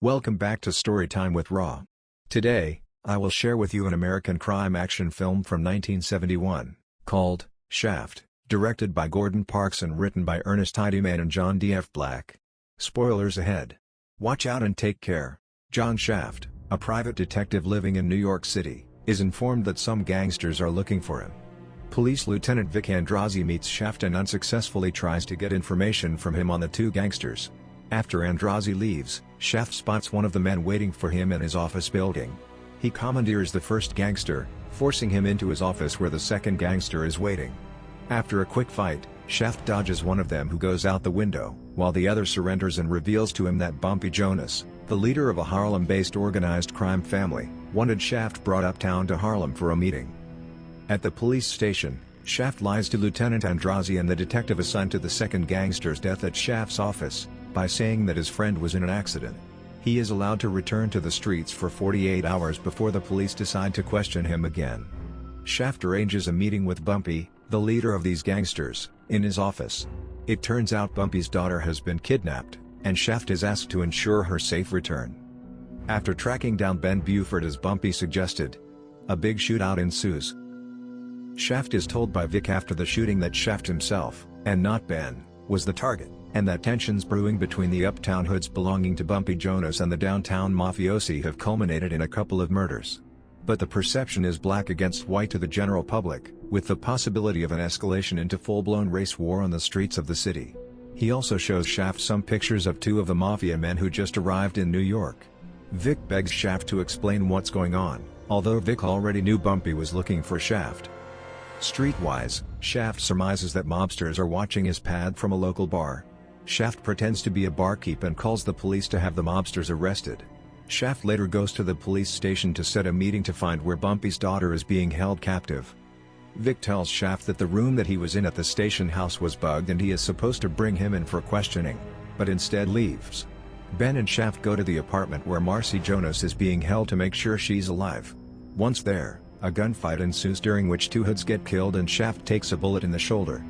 Welcome back to Storytime with Raw. Today, I will share with you an American crime action film from 1971, called Shaft, directed by Gordon Parks and written by Ernest Tidyman and John D.F. Black. Spoilers ahead. Watch out and take care. John Shaft, a private detective living in New York City, is informed that some gangsters are looking for him. Police Lieutenant Vic Androzzi meets Shaft and unsuccessfully tries to get information from him on the two gangsters. After Androzzi leaves, Shaft spots one of the men waiting for him in his office building. He commandeers the first gangster, forcing him into his office where the second gangster is waiting. After a quick fight, Shaft dodges one of them who goes out the window, while the other surrenders and reveals to him that Bumpy Jonas, the leader of a Harlem-based organized crime family, wanted Shaft brought uptown to Harlem for a meeting. At the police station, Shaft lies to Lieutenant Androzzi and the detective assigned to the second gangster's death at Shaft's office, by saying that his friend was in an accident. He is allowed to return to the streets for 48 hours before the police decide to question him again. Shaft arranges a meeting with Bumpy, the leader of these gangsters, in his office. It turns out Bumpy's daughter has been kidnapped, and Shaft is asked to ensure her safe return. After tracking down Ben Buford as Bumpy suggested, a big shootout ensues. Shaft is told by Vic after the shooting that Shaft himself, and not Ben, was the target, and that tensions brewing between the uptown hoods belonging to Bumpy Jonas and the downtown mafiosi have culminated in a couple of murders. But the perception is black against white to the general public, with the possibility of an escalation into full-blown race war on the streets of the city. He also shows Shaft some pictures of two of the mafia men who just arrived in New York. Vic begs Shaft to explain what's going on, although Vic already knew Bumpy was looking for Shaft. Streetwise, Shaft surmises that mobsters are watching his pad from a local bar. Shaft pretends to be a barkeep and calls the police to have the mobsters arrested. Shaft later goes to the police station to set a meeting to find where Bumpy's daughter is being held captive. Vic tells Shaft that the room that he was in at the station house was bugged and he is supposed to bring him in for questioning, but instead leaves. Ben and Shaft go to the apartment where Marcy Jonas is being held to make sure she's alive. Once there, a gunfight ensues during which two hoods get killed and Shaft takes a bullet in the shoulder.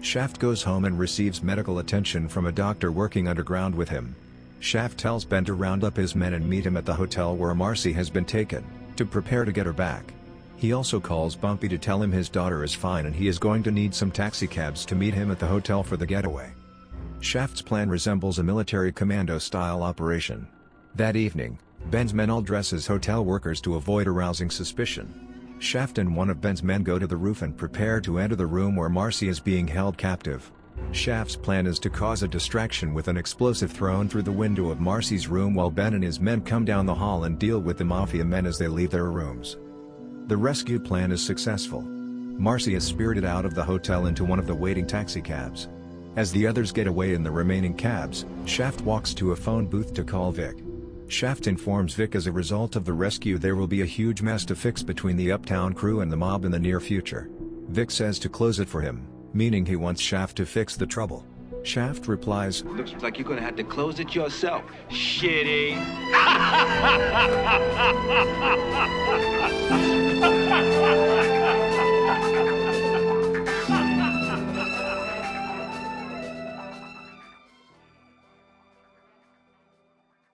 Shaft goes home and receives medical attention from a doctor working underground with him. Shaft tells Ben to round up his men and meet him at the hotel where Marcy has been taken, to prepare to get her back. He also calls Bumpy to tell him his daughter is fine and he is going to need some taxicabs to meet him at the hotel for the getaway. Shaft's plan resembles a military commando-style operation. That evening, Ben's men all dress as hotel workers to avoid arousing suspicion. Shaft and one of Ben's men go to the roof and prepare to enter the room where Marcy is being held captive. Shaft's plan is to cause a distraction with an explosive thrown through the window of Marcy's room while Ben and his men come down the hall and deal with the mafia men as they leave their rooms. The rescue plan is successful. Marcy is spirited out of the hotel into one of the waiting taxicabs. As the others get away in the remaining cabs, Shaft walks to a phone booth to call Vic. Shaft informs Vic as a result of the rescue there will be a huge mess to fix between the uptown crew and the mob in the near future. Vic says to close it for him, meaning he wants Shaft to fix the trouble. Shaft replies, "Looks like you're gonna have to close it yourself, shitty."